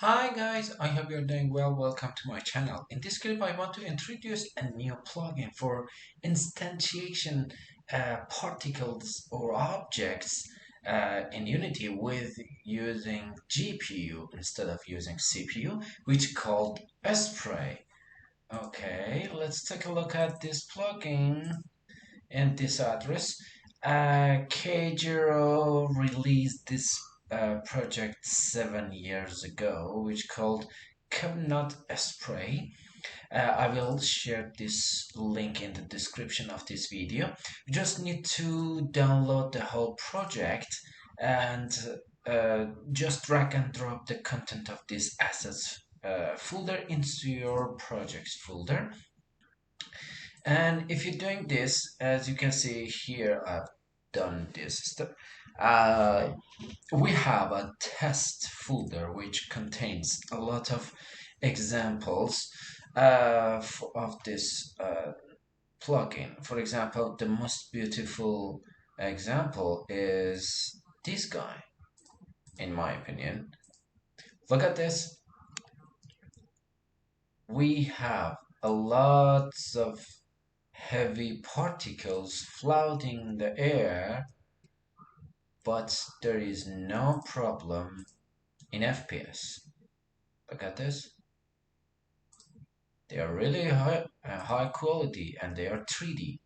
Hi guys, I hope you're doing well. Welcome to my channel. In this clip, I want to introduce a new plugin for instantiation particles or objects in Unity with using GPU instead of using CPU, which called Spray. Okay, let's take a look at this plugin and this address. Kjero released this project 7 years ago, which called Cubnut Spray. I will share this link in the description of this video. You just need to download the whole project and just drag and drop the content of this assets folder into your projects folder. And if you're doing this, as you can see here, I've done this step. Uh, we have a test folder which contains a lot of examples of this plugin. For example, the most beautiful example is this guy, in my opinion. Look at this. We have a lot of heavy particles floating in the air, but there is no problem in FPS. Look at this. They are really high quality and they are 3D,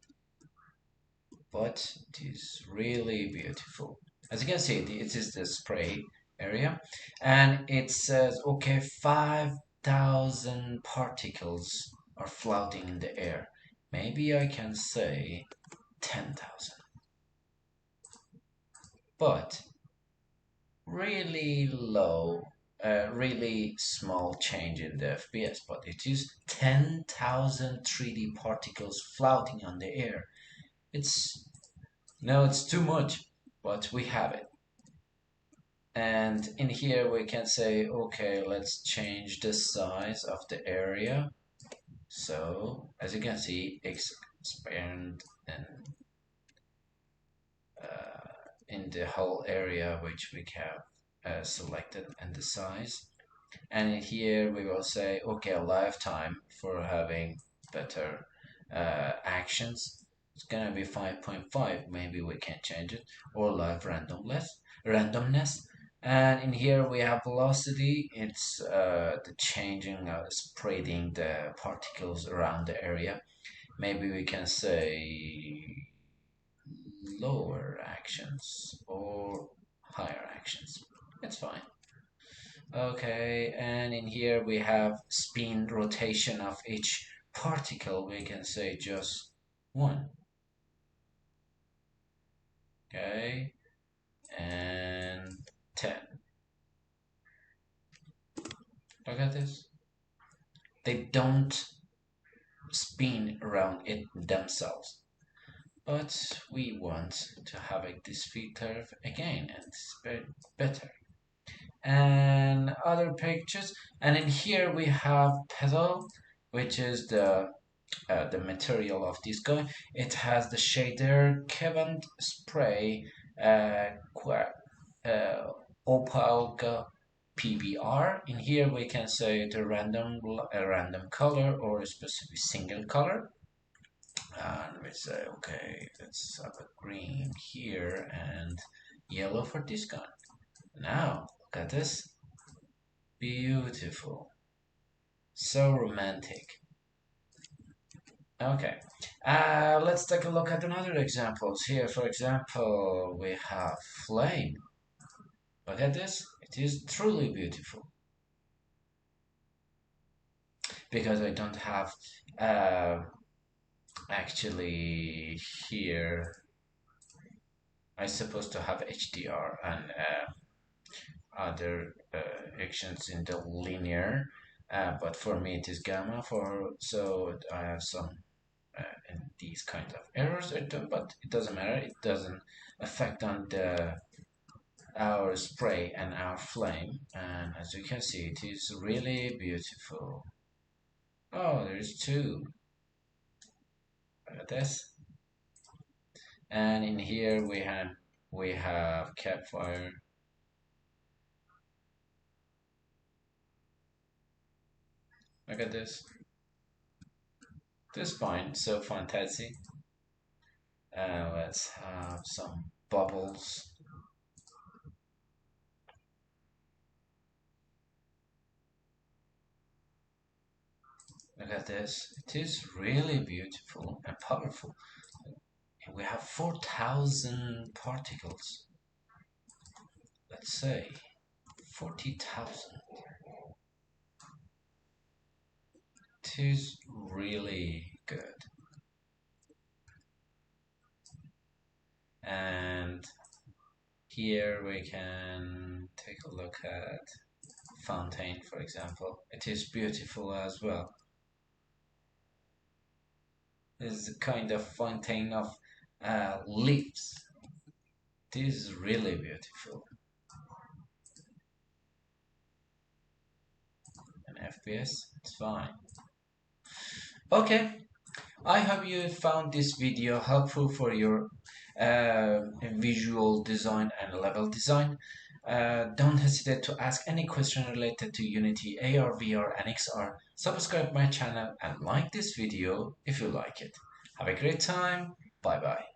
but it is really beautiful. As you can see, it is the spray area, and it says, okay, 5,000 particles are floating in the air. Maybe I can say 10,000. But really low, really small change in the FPS, but it is 10,000 3D particles floating on the air. It's no, it's too much, but we have it. And in here we can say, okay, let's change the size of the area. So as you can see, expand and in the whole area which we have selected and the size. And in here we will say, okay, lifetime for having better actions. It's gonna be 5.5. Maybe we can change it, or live randomness. And in here we have velocity. It's the changing, spreading the particles around the area. Maybe we can say lower actions or higher actions. It's fine. Okay, and in here we have spin rotation of each particle. We can say just 1. Okay, and 10. Look at this. They don't spin around it themselves. But we want to have this filter again, and it's better. And other pictures, and in here we have pedal, which is the material of this guy. It has the shader Kevin spray Opalga PBR. In here we can say the random color or a specific single color. And we say, okay, let's have a green here and yellow for this guy. Now, look at this. Beautiful. So romantic. Okay. Let's take a look at another examples. Here, for example, we have flame. Look at this. It is truly beautiful. Because I don't have actually here I supposed to have HDR and other actions in the linear, but for me it is gamma. For so I have some and these kind of errors, but it doesn't matter. It doesn't affect on the our spray and our flame. And as you can see, it is really beautiful. Oh, there's two. Look at this. And in here we have campfire. Look at this. This fine, so fantasy. Let's have some bubbles. Look at this. It is really beautiful and powerful. We have 4,000 particles. Let's say 40,000. It is really good. And here we can take a look at Fontaine, for example. It is beautiful as well. This is a kind of fountain of leaves. This is really beautiful. And FPS, it's fine. Okay, I hope you found this video helpful for your visual design and level design. Don't hesitate to ask any question related to Unity, AR, VR, and XR. Subscribe my channel and like this video if you like it. Have a great time. Bye bye.